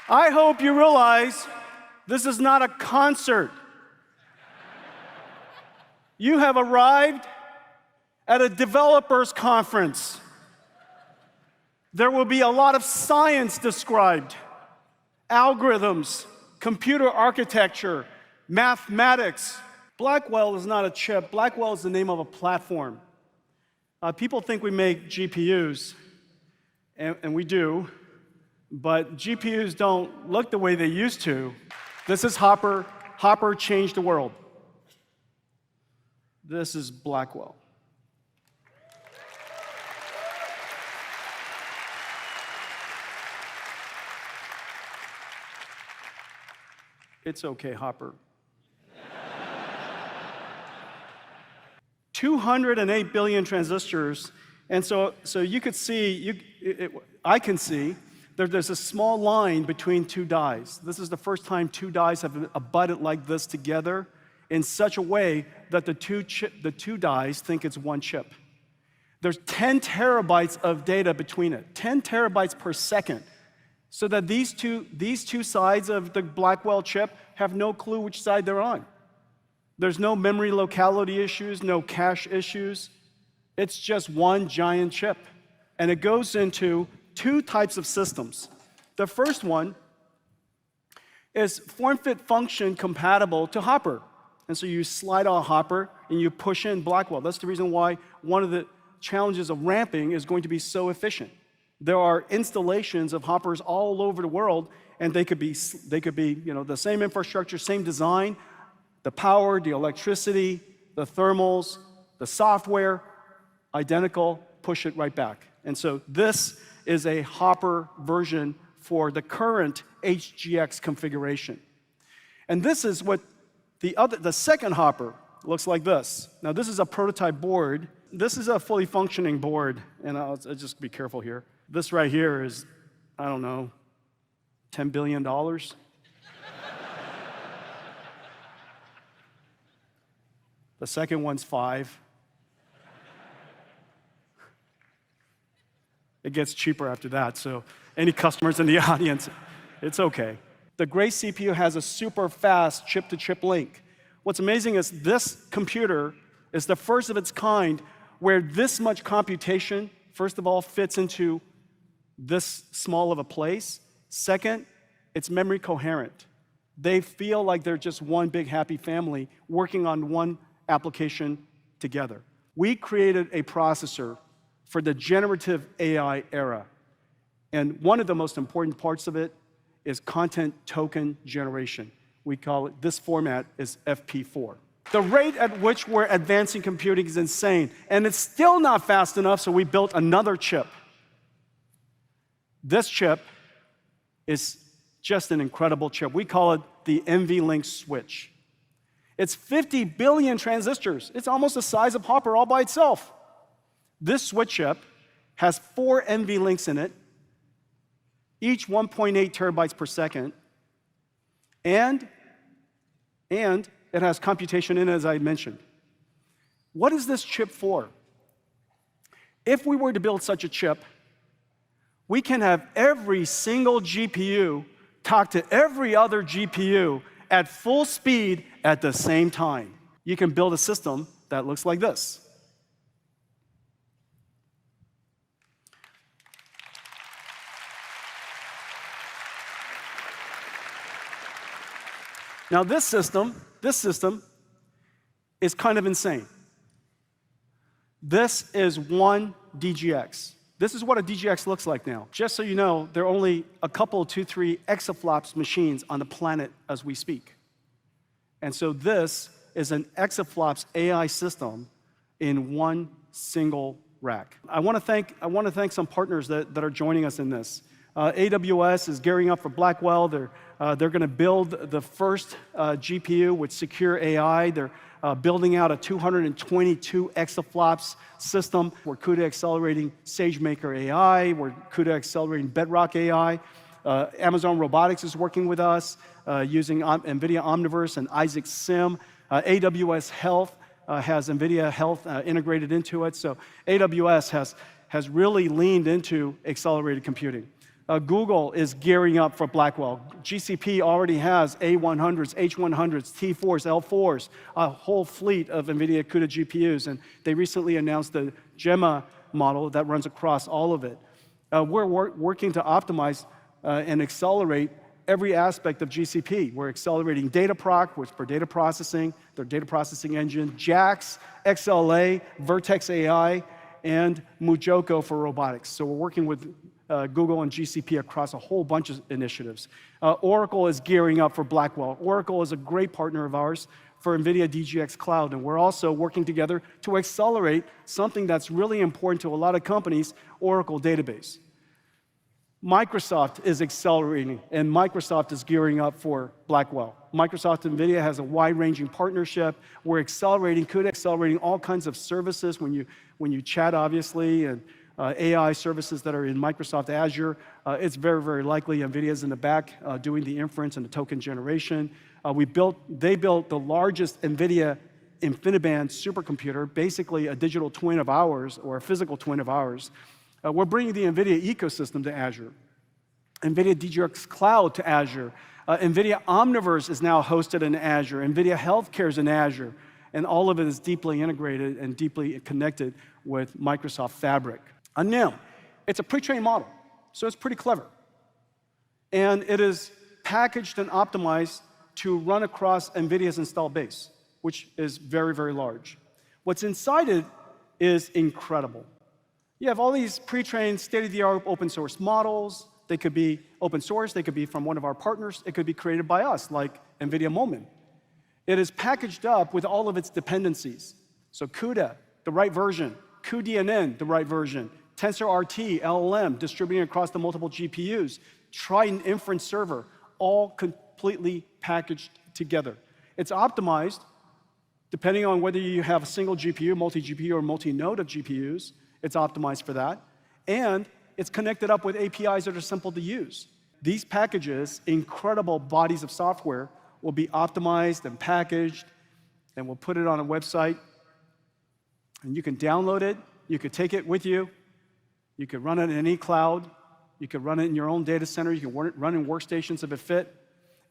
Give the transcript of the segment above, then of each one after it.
I hope you realize this is not a concert. You have arrived at a developers conference. There will be a lot of science described, algorithms, computer architecture, mathematics. Blackwell is not a chip. Blackwell is the name of a platform. People think we make GPUs, and we do, but GPUs don't look the way they used to. This is Hopper. Hopper changed the world. This is Blackwell. It's okay, Hopper. 208 billion transistors, and so you could see, I can see, there's a small line between two dies. This is the first time two dies have abutted like this together in such a way that the two dies think it's one chip. There's 10 terabytes of data between it, 10 terabytes per second, so that these two sides of the Blackwell chip have no clue which side they're on. There's no memory locality issues, no cache issues. It's just one giant chip. And it goes into two types of systems. The first one is form-fit-function compatible to Hopper. And so you slide on Hopper and you push in Blackwell. That's the reason why one of the challenges of ramping is going to be so efficient. There are installations of Hoppers all over the world, and they could be the same infrastructure, same design, the power, the electricity, the thermals, the software, identical, push it right back. And so this is a Hopper version for the current HGX configuration. And this is what the second Hopper looks like this. Now this is a prototype board. This is a fully functioning board, and I'll just be careful here. This right here is, I don't know, $10 billion. The second one's 5. It gets cheaper after that, so any customers in the audience, it's okay. The Grace CPU has a super fast chip-to-chip link. What's amazing is this computer is the first of its kind where this much computation, first of all, fits into this small of a place. Second, it's memory coherent. They feel like they're just one big happy family working on one application together. We created a processor for the generative AI era. And one of the most important parts of it is content token generation. We call it, this format is FP4. The rate at which we're advancing computing is insane, and it's still not fast enough, so we built another chip. This chip is just an incredible chip. We call it the NVLink switch. It's 50 billion transistors. It's almost the size of Hopper all by itself. This switch chip has 4 NVLinks in it, each 1.8 terabytes per second, and it has computation in it, as I mentioned. What is this chip for? If we were to build such a chip, we can have every single GPU talk to every other GPU at full speed at the same time. You can build a system that looks like this. Now this system is kind of insane. This is one DGX. This is what a DGX looks like now. Just so you know, there are only a couple, 2, 3 exaflops machines on the planet as we speak. And so this is an exaflops AI system in one single rack. I want to thank some partners that are joining us in this. AWS is gearing up for Blackwell. They're going to build the first GPU with secure AI. They're building out a 222 exaflops system. We're CUDA accelerating SageMaker AI. We're CUDA accelerating Bedrock AI. Amazon Robotics is working with us using Nvidia Omniverse and Isaac Sim. AWS Health has Nvidia Health integrated into it. So AWS has really leaned into accelerated computing. Google is gearing up for Blackwell. GCP already has A100s, H100s, T4s, L4s, a whole fleet of NVIDIA CUDA GPUs, and they recently announced the Gemma model that runs across all of it. We're working to optimize and accelerate every aspect of GCP. We're accelerating Dataproc, which for data processing, their data processing engine, JAX, XLA, Vertex AI, and Mujoko for robotics. So we're working with Google and GCP across a whole bunch of initiatives. Oracle is gearing up for Blackwell. Oracle is a great partner of ours for NVIDIA DGX Cloud, and we're also working together to accelerate something that's really important to a lot of companies, Oracle database. Microsoft is accelerating, and Microsoft is gearing up for Blackwell. Microsoft and NVIDIA has a wide-ranging partnership. We're accelerating, accelerating all kinds of services when you chat, obviously, and AI services that are in Microsoft Azure. It's very, very likely NVIDIA's in the back doing the inference and the token generation. They built the largest NVIDIA InfiniBand supercomputer, basically a digital twin of ours, or a physical twin of ours. We're bringing the NVIDIA ecosystem to Azure, NVIDIA DGX Cloud to Azure. NVIDIA Omniverse is now hosted in Azure. NVIDIA Healthcare is in Azure. And all of it is deeply integrated and deeply connected with Microsoft Fabric. A NIM, it's a pre-trained model, so it's pretty clever. And it is packaged and optimized to run across NVIDIA's installed base, which is very, very large. What's inside it is incredible. You have all these pre-trained, state-of-the-art open source models. They could be open source, they could be from one of our partners, it could be created by us, like NVIDIA Moment. It is packaged up with all of its dependencies. So CUDA, the right version, cuDNN, the right version, TensorRT, LLM, distributing across the multiple GPUs, Triton Inference Server, all completely packaged together. It's optimized, depending on whether you have a single GPU, multi-GPU, or multi-node of GPUs, it's optimized for that. And it's connected up with APIs that are simple to use. These packages, incredible bodies of software, will be optimized and packaged, and we'll put it on a website. And you can download it, you could take it with you, you could run it in any cloud, you could run it in your own data center, you can run in workstations if it fit,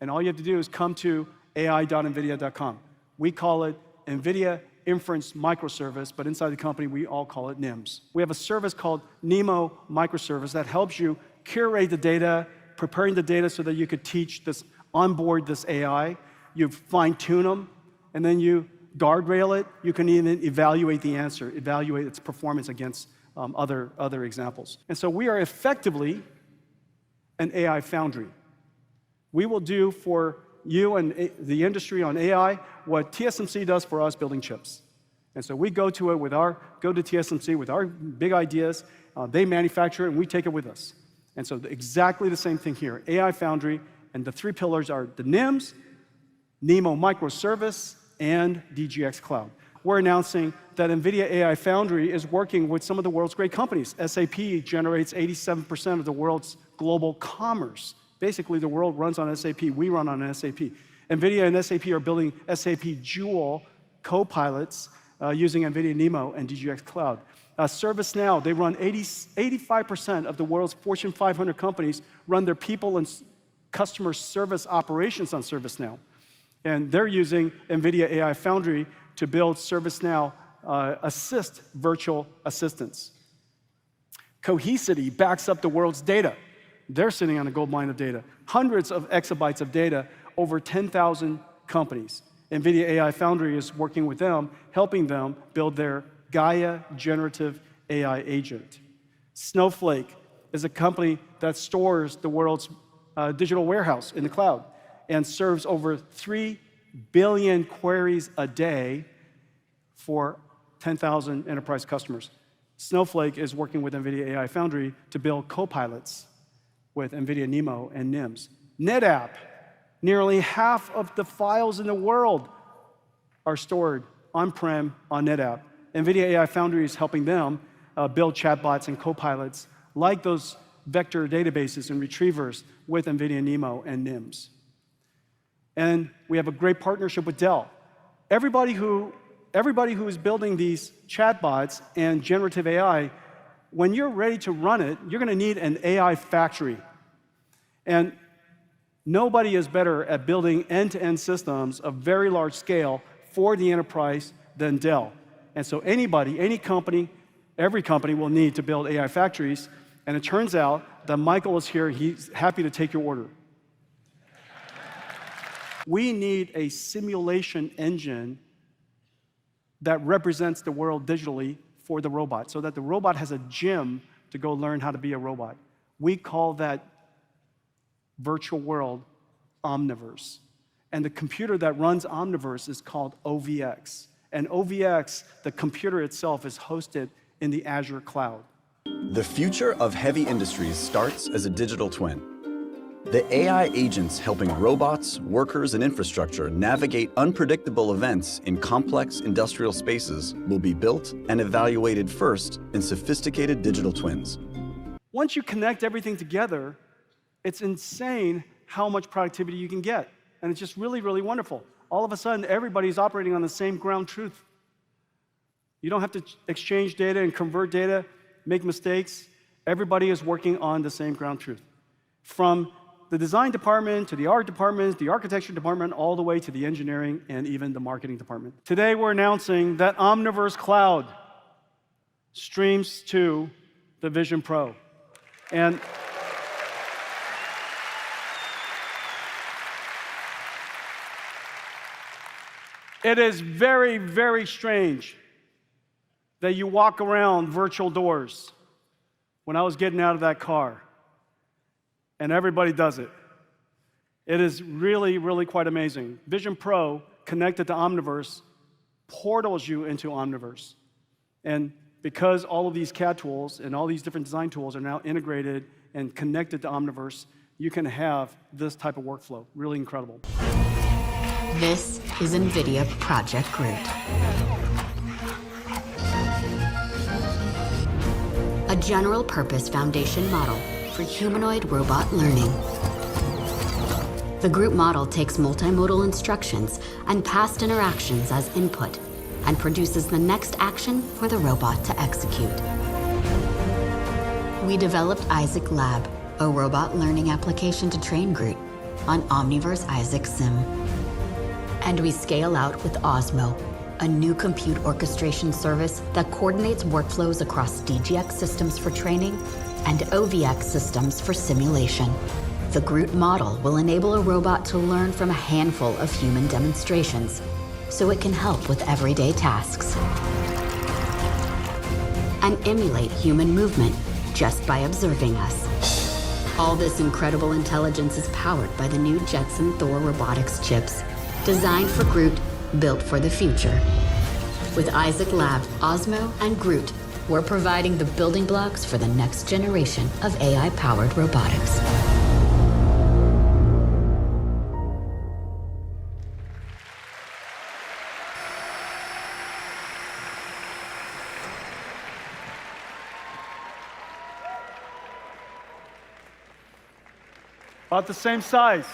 and all you have to do is come to ai.nvidia.com. We call it NVIDIA Inference Microservice, but inside the company, we all call it NIMS. We have a service called NeMo Microservice that helps you curate the data, preparing the data so that you could teach this, onboard this AI. You fine-tune them, and then you guardrail it. You can even evaluate the answer, evaluate its performance against other examples. And so we are effectively an AI foundry. We will do for you and the industry on AI what TSMC does for us building chips. And so we go to TSMC with our big ideas, they manufacture it, and we take it with us. And so exactly the same thing here, AI foundry, and the three pillars are the NIMS, NeMo Microservice, and DGX Cloud. We're announcing that NVIDIA AI Foundry is working with some of the world's great companies. SAP generates 87% of the world's global commerce. Basically, the world runs on SAP. We run on SAP. NVIDIA and SAP are building SAP Joule co-pilots using NVIDIA NeMo and DGX Cloud. ServiceNow, they run 85% of the world's Fortune 500 companies run their people and customer service operations on ServiceNow. And they're using NVIDIA AI Foundry to build ServiceNow Assist virtual assistants. Cohesity backs up the world's data. They're sitting on a gold mine of data. Hundreds of exabytes of data, over 10,000 companies. NVIDIA AI Foundry is working with them, helping them build their Gaia generative AI agent. Snowflake is a company that stores the world's digital warehouse in the cloud and serves over 3 billion queries a day for 10,000 enterprise customers. Snowflake is working with NVIDIA AI Foundry to build copilots with NVIDIA NeMo and NIMS. NetApp, nearly half of the files in the world are stored on-prem on NetApp. NVIDIA AI Foundry is helping them build chatbots and copilots like those vector databases and retrievers with NVIDIA NeMo and NIMS. And we have a great partnership with Dell. Everybody who is building these chatbots and generative AI when you're ready to run it, you're going to need an AI factory. And nobody is better at building end-to-end systems of very large scale for the enterprise than Dell. And so anybody, any company, every company will need to build AI factories. And it turns out that Michael is here. He's happy to take your order. We need a simulation engine that represents the world digitally for the robot, so that the robot has a gym to go learn how to be a robot. We call that virtual world Omniverse. And the computer that runs Omniverse is called OVX. And OVX, the computer itself, is hosted in the Azure cloud. The future of heavy industries starts as a digital twin. The AI agents helping robots, workers, and infrastructure navigate unpredictable events in complex industrial spaces will be built and evaluated first in sophisticated digital twins. Once you connect everything together, it's insane how much productivity you can get. And it's just really, really wonderful. All of a sudden, everybody's operating on the same ground truth. You don't have to exchange data and convert data, make mistakes. Everybody is working on the same ground truth. From the design department to the art department, the architecture department, all the way to the engineering and even the marketing department. Today, we're announcing that Omniverse Cloud streams to the Vision Pro. And it is very, very strange that you walk around virtual doors when I was getting out of that car, and everybody does it. It is really, really quite amazing. Vision Pro connected to Omniverse portals you into Omniverse. And because all of these CAD tools and all these different design tools are now integrated and connected to Omniverse, you can have this type of workflow. Really incredible. This is Nvidia Project Groot. A general-purpose foundation model for humanoid robot learning. The Groot model takes multimodal instructions and past interactions as input and produces the next action for the robot to execute. We developed Isaac Lab, a robot learning application to train Groot on Omniverse Isaac Sim. And we scale out with Osmo, a new compute orchestration service that coordinates workflows across DGX systems for training and OVX systems for simulation. The Groot model will enable a robot to learn from a handful of human demonstrations, so it can help with everyday tasks and emulate human movement just by observing us. All this incredible intelligence is powered by the new Jetson Thor robotics chips, designed for Groot, built for the future. With Isaac Lab, Osmo, and Groot, we're providing the building blocks for the next generation of AI-powered robotics. About the same size.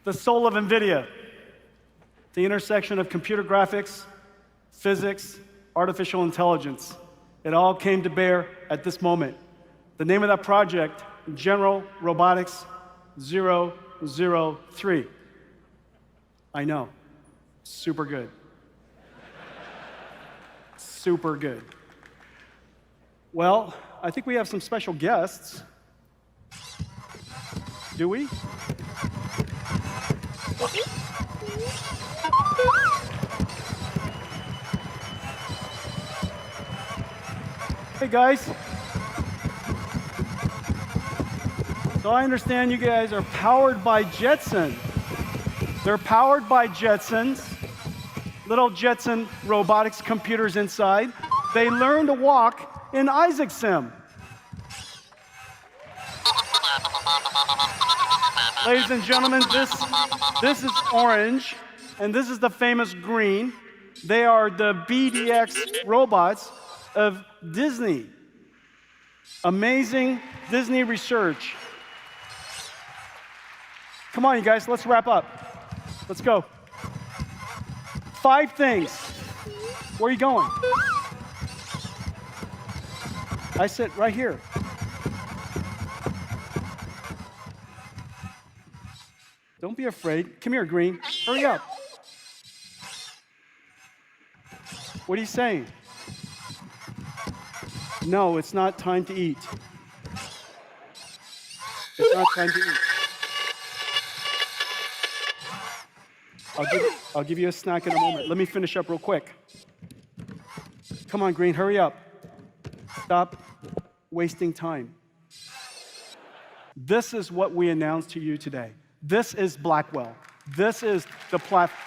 The soul of Nvidia, the intersection of computer graphics, physics, artificial intelligence. It all came to bear at this moment. The name of that project, General Robotics 003. I know, super good. Super good. Well, I think we have some special guests. Do we? Hey guys. So I understand you guys are powered by Jetson. They're powered by Jetsons, little Jetson robotics computers inside. They learn to walk in Isaac Sim. Ladies and gentlemen, this is orange, and this is the famous green. They are the BDX robots of Disney. Amazing Disney research. Come on, you guys, let's wrap up. Let's go. 5 things. Where are you going? I sit right here. Don't be afraid. Come here, Green. Hurry up. What are you saying? No, it's not time to eat. It's not time to eat. I'll give you a snack in a moment. Let me finish up real quick. Come on, Green, hurry up. Stop wasting time. This is what we announced to you today. This is Blackwell. This is the platform.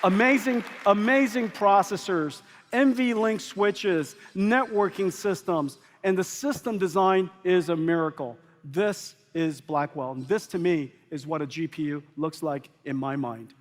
Amazing processors, NVLink switches, networking systems, and the system design is a miracle. This is Blackwell, and this to me is what a GPU looks like in my mind.